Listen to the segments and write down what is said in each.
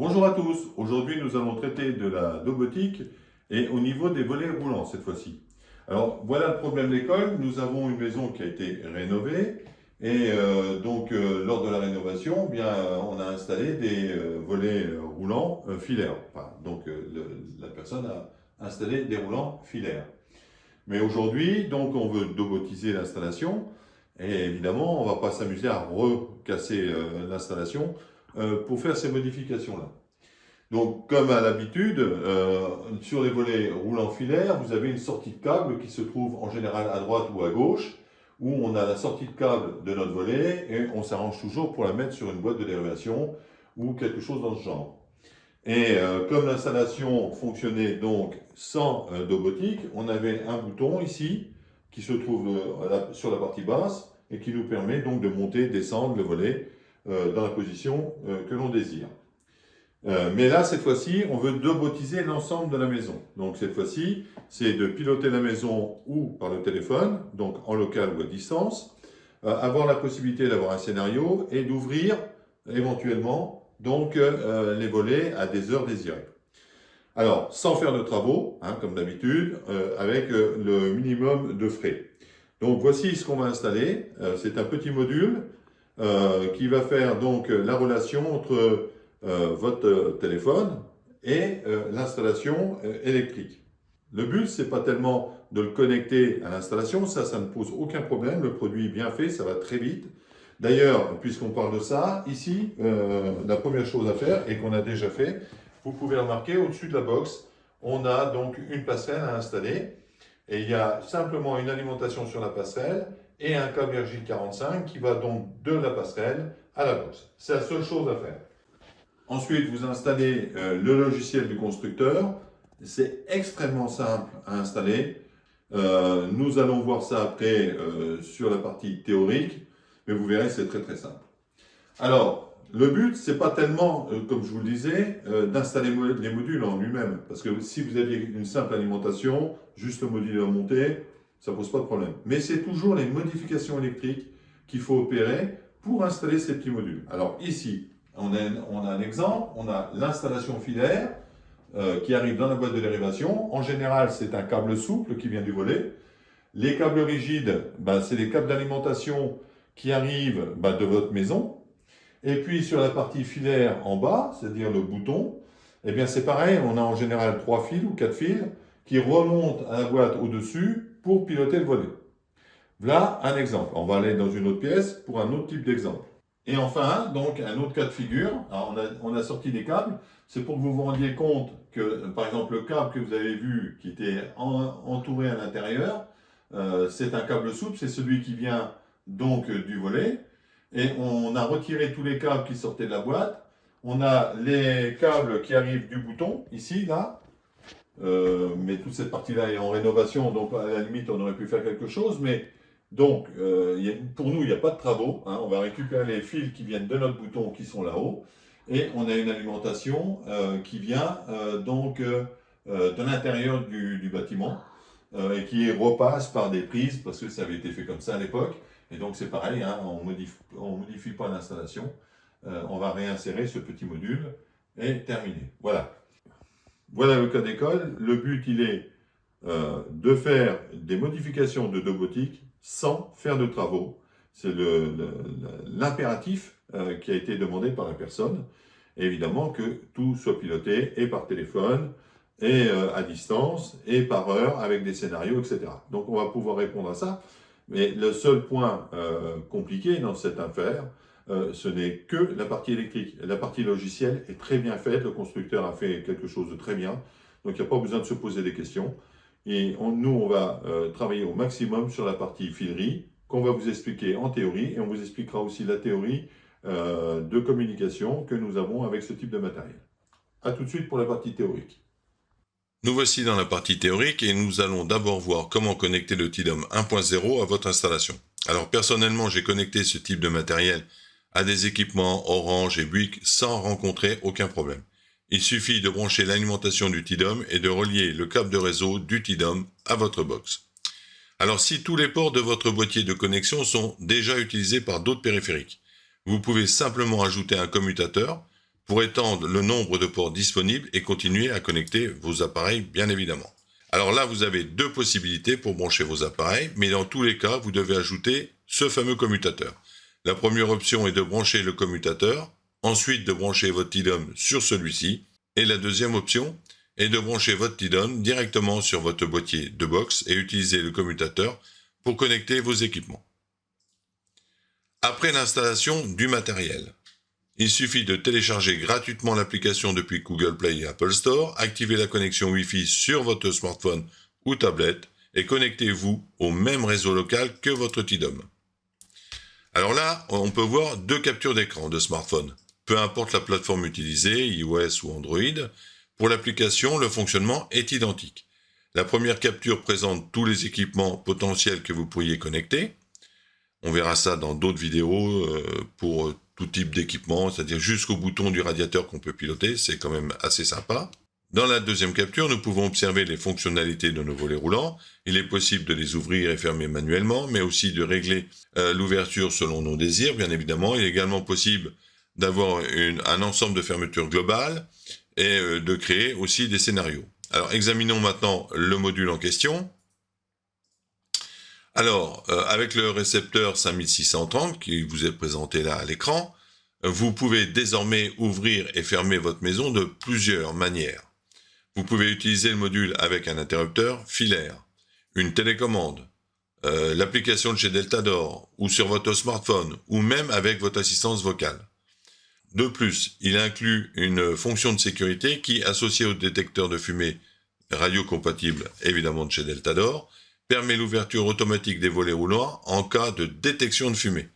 Bonjour à tous, aujourd'hui nous allons traiter de la domotique et au niveau des volets roulants cette fois-ci. Alors voilà le problème de l'école, nous avons une maison qui a été rénovée et lors de la rénovation, on a installé des volets roulants filaires. La personne a installé des roulants filaires. Mais aujourd'hui, donc on veut domotiser l'installation et évidemment on ne va pas s'amuser à recasser l'installation pour faire ces modifications-là. Donc, comme à l'habitude, sur les volets roulants filaires, vous avez une sortie de câble qui se trouve en général à droite ou à gauche, où on a la sortie de câble de notre volet et on s'arrange toujours pour la mettre sur une boîte de dérivation ou quelque chose dans ce genre. Et comme l'installation fonctionnait donc sans domotique, on avait un bouton ici qui se trouve sur la partie basse et qui nous permet donc de monter, descendre le volet dans la position que l'on désire. Mais là, cette fois-ci, on veut domotiser l'ensemble de la maison. Donc cette fois-ci, c'est de piloter la maison ou par le téléphone, donc en local ou à distance, avoir la possibilité d'avoir un scénario et d'ouvrir éventuellement donc les volets à des heures désirées. Alors, sans faire de travaux, comme d'habitude, avec le minimum de frais. Donc voici ce qu'on va installer. C'est un petit module qui va faire donc la relation entre votre téléphone et l'installation électrique. Le but, c'est pas tellement de le connecter à l'installation, ça ne pose aucun problème, le produit est bien fait, ça va très vite. D'ailleurs, puisqu'on parle de ça, ici, la première chose à faire, et qu'on a déjà fait, vous pouvez remarquer au-dessus de la box, on a donc une passerelle à installer, et il y a simplement une alimentation sur la passerelle, et un câble RJ45 qui va donc de la passerelle à la box. C'est la seule chose à faire. Ensuite, vous installez le logiciel du constructeur. C'est extrêmement simple à installer. Nous allons voir ça après sur la partie théorique, mais vous verrez, c'est très très simple. Alors, le but, c'est pas tellement, comme je vous le disais, d'installer les modules en lui-même. Parce que si vous aviez une simple alimentation, juste le module à monter, ça pose pas de problème. Mais c'est toujours les modifications électriques qu'il faut opérer pour installer ces petits modules. Alors ici, on a un exemple, on a l'installation filaire qui arrive dans la boîte de dérivation. En général, c'est un câble souple qui vient du volet. Les câbles rigides, c'est les câbles d'alimentation qui arrivent de votre maison. Et puis sur la partie filaire en bas, c'est-à-dire le bouton, eh bien c'est pareil, on a en général 3 fils ou 4 fils qui remontent à la boîte au-dessus pour piloter le volet. Voilà un exemple. On va aller dans une autre pièce pour un autre type d'exemple. Et enfin, donc, un autre cas de figure. Alors, on a sorti des câbles. C'est pour que vous vous rendiez compte que, par exemple, le câble que vous avez vu, qui était entouré à l'intérieur, c'est un câble souple. C'est celui qui vient donc du volet. Et on a retiré tous les câbles qui sortaient de la boîte. On a les câbles qui arrivent du bouton, ici, là. Mais toute cette partie-là est en rénovation, donc à la limite, on aurait pu faire quelque chose. Mais donc, pour nous, il n'y a pas de travaux. On va récupérer les fils qui viennent de notre bouton qui sont là-haut. Et on a une alimentation qui vient de l'intérieur du bâtiment et qui repasse par des prises parce que ça avait été fait comme ça à l'époque. Et donc, c'est pareil, on modifie pas l'installation. On va réinsérer ce petit module et terminer. Voilà. Voilà le cas d'école. Le but, il est de faire des modifications de domotique sans faire de travaux. C'est l'impératif qui a été demandé par la personne. Et évidemment que tout soit piloté et par téléphone, et à distance, et par heure, avec des scénarios, etc. Donc on va pouvoir répondre à ça. Mais le seul point compliqué dans cette affaire, ce n'est que la partie électrique. La partie logicielle est très bien faite, le constructeur a fait quelque chose de très bien, donc il n'y a pas besoin de se poser des questions. Et nous, on va travailler au maximum sur la partie filerie, qu'on va vous expliquer en théorie, et on vous expliquera aussi la théorie de communication que nous avons avec ce type de matériel. A tout de suite pour la partie théorique. Nous voici dans la partie théorique et nous allons d'abord voir comment connecter le TIDOM 1.0 à votre installation. Alors personnellement, j'ai connecté ce type de matériel à des équipements Orange et Bouygues sans rencontrer aucun problème. Il suffit de brancher l'alimentation du TIDOM et de relier le câble de réseau du TIDOM à votre box. Alors si tous les ports de votre boîtier de connexion sont déjà utilisés par d'autres périphériques, vous pouvez simplement ajouter un commutateur, pour étendre le nombre de ports disponibles et continuer à connecter vos appareils, bien évidemment. Alors là, vous avez deux possibilités pour brancher vos appareils, mais dans tous les cas, vous devez ajouter ce fameux commutateur. La première option est de brancher le commutateur, ensuite de brancher votre TDOM sur celui-ci, et la deuxième option est de brancher votre TDOM directement sur votre boîtier de box et utiliser le commutateur pour connecter vos équipements. Après l'installation du matériel, il suffit de télécharger gratuitement l'application depuis Google Play et Apple Store, activer la connexion Wi-Fi sur votre smartphone ou tablette et connectez-vous au même réseau local que votre TDOM. Alors là, on peut voir deux captures d'écran de smartphone. Peu importe la plateforme utilisée, iOS ou Android, pour l'application, le fonctionnement est identique. La première capture présente tous les équipements potentiels que vous pourriez connecter. On verra ça dans d'autres vidéos pour tout type d'équipement, c'est-à-dire jusqu'au bouton du radiateur qu'on peut piloter, c'est quand même assez sympa. Dans la deuxième capture, nous pouvons observer les fonctionnalités de nos volets roulants. Il est possible de les ouvrir et fermer manuellement, mais aussi de régler l'ouverture selon nos désirs, bien évidemment. Il est également possible d'avoir un ensemble de fermetures globales et de créer aussi des scénarios. Alors, examinons maintenant le module en question. Alors, avec le récepteur 5630 qui vous est présenté là à l'écran, vous pouvez désormais ouvrir et fermer votre maison de plusieurs manières. Vous pouvez utiliser le module avec un interrupteur filaire, une télécommande, l'application de chez Deltador, ou sur votre smartphone, ou même avec votre assistance vocale. De plus, il inclut une fonction de sécurité qui, associée au détecteur de fumée radio-compatible, évidemment de chez Deltador, permet l'ouverture automatique des volets roulants en cas de détection de fumée.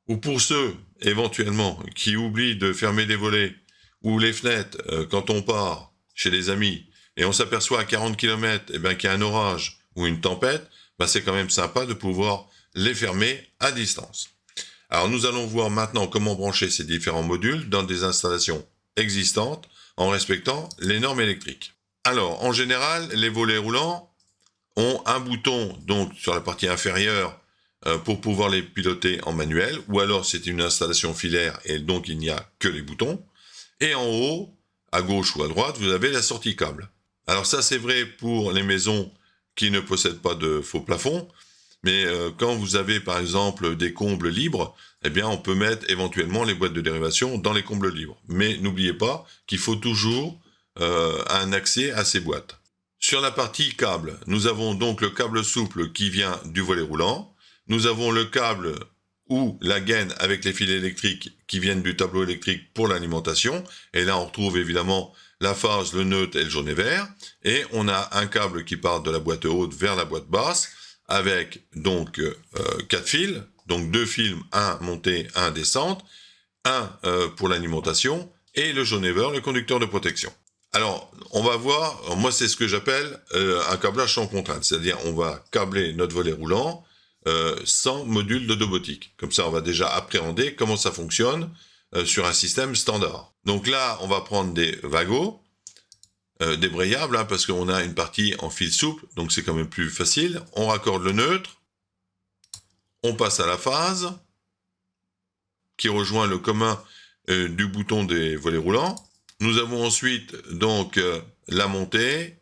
Ou pour ceux, éventuellement, qui oublient de fermer les volets ou les fenêtres quand on part chez les amis et on s'aperçoit à 40 km qu'il y a un orage ou une tempête, c'est quand même sympa de pouvoir les fermer à distance. Alors nous allons voir maintenant comment brancher ces différents modules dans des installations existantes en respectant les normes électriques. Alors en général, les volets roulants ont un bouton donc sur la partie inférieure pour pouvoir les piloter en manuel, ou alors c'est une installation filaire et donc il n'y a que les boutons. Et en haut, à gauche ou à droite, vous avez la sortie câble. Alors ça c'est vrai pour les maisons qui ne possèdent pas de faux plafond, mais quand vous avez par exemple des combles libres, on peut mettre éventuellement les boîtes de dérivation dans les combles libres. Mais n'oubliez pas qu'il faut toujours un accès à ces boîtes. Sur la partie câble, nous avons donc le câble souple qui vient du volet roulant. Nous avons le câble ou la gaine avec les fils électriques qui viennent du tableau électrique pour l'alimentation. Et là, on retrouve évidemment la phase, le neutre et le jaune et vert. Et on a un câble qui part de la boîte haute vers la boîte basse avec donc 4 fils. Donc 2 fils, un montée, un descente, un pour l'alimentation et le jaune et vert, le conducteur de protection. Alors, on va voir, moi c'est ce que j'appelle un câblage sans contrainte, c'est-à-dire on va câbler notre volet roulant sans module de domotique. Comme ça, on va déjà appréhender comment ça fonctionne sur un système standard. Donc là, on va prendre des wagons débrayables, parce qu'on a une partie en fil souple, donc c'est quand même plus facile. On raccorde le neutre, on passe à la phase, qui rejoint le commun du bouton des volets roulants. Nous avons ensuite donc la montée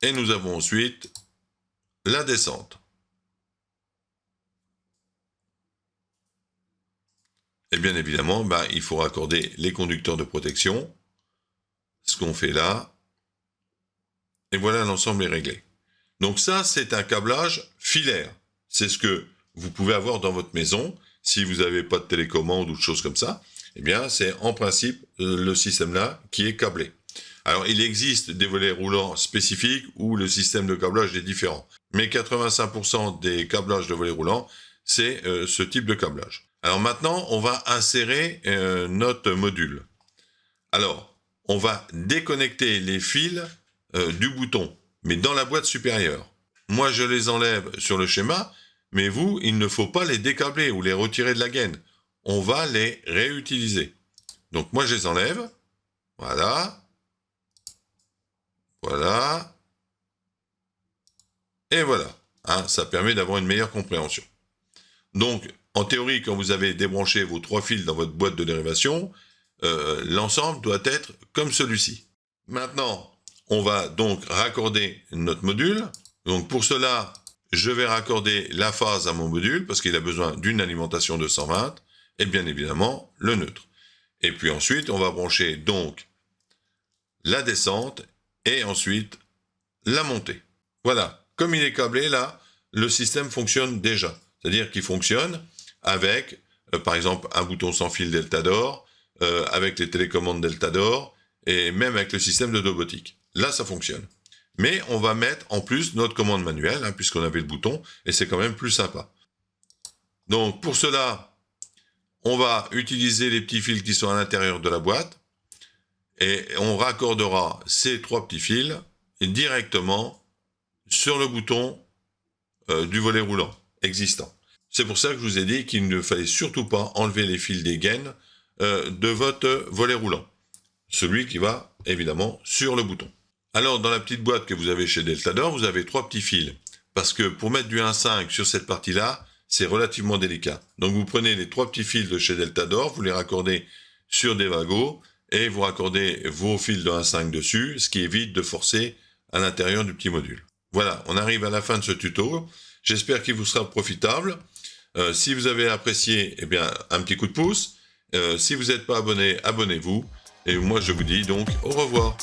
et nous avons ensuite la descente. Et bien évidemment, il faut raccorder les conducteurs de protection, ce qu'on fait là, et voilà, l'ensemble est réglé. Donc ça, c'est un câblage filaire. C'est ce que vous pouvez avoir dans votre maison, si vous n'avez pas de télécommande ou de choses comme ça. C'est en principe le système-là qui est câblé. Alors, il existe des volets roulants spécifiques où le système de câblage est différent. Mais 85% des câblages de volets roulants, c'est ce type de câblage. Alors maintenant, on va insérer notre module. Alors, on va déconnecter les fils du bouton, mais dans la boîte supérieure. Moi, je les enlève sur le schéma, mais vous, il ne faut pas les décabler ou les retirer de la gaine. On va les réutiliser. Donc moi je les enlève, voilà, voilà, et voilà. Ça permet d'avoir une meilleure compréhension. Donc en théorie, quand vous avez débranché vos 3 fils dans votre boîte de dérivation, l'ensemble doit être comme celui-ci. Maintenant, on va donc raccorder notre module. Donc pour cela, je vais raccorder la phase à mon module parce qu'il a besoin d'une alimentation de 120 et bien évidemment le neutre. Et puis ensuite, on va brancher donc la descente et ensuite la montée. Voilà, comme il est câblé là, le système fonctionne déjà. C'est-à-dire qu'il fonctionne avec, par exemple, un bouton sans fil Deltador, avec les télécommandes Deltador et même avec le système de domotique. Là, ça fonctionne. Mais on va mettre en plus notre commande manuelle, hein, puisqu'on avait le bouton, et c'est quand même plus sympa. Donc pour cela, on va utiliser les petits fils qui sont à l'intérieur de la boîte, et on raccordera ces 3 petits fils directement sur le bouton du volet roulant existant. C'est pour ça que je vous ai dit qu'il ne fallait surtout pas enlever les fils des gaines de votre volet roulant. Celui qui va évidemment sur le bouton. Alors dans la petite boîte que vous avez chez Deltador, vous avez 3 petits fils. Parce que pour mettre du 1.5 sur cette partie-là, c'est relativement délicat. Donc vous prenez les 3 petits fils de chez Deltador, vous les raccordez sur des wagons et vous raccordez vos fils de 1.5 dessus, ce qui évite de forcer à l'intérieur du petit module. Voilà, on arrive à la fin de ce tuto. J'espère qu'il vous sera profitable. Si vous avez apprécié, eh bien, un petit coup de pouce. Si vous n'êtes pas abonné, abonnez-vous. Et moi, je vous dis donc au revoir.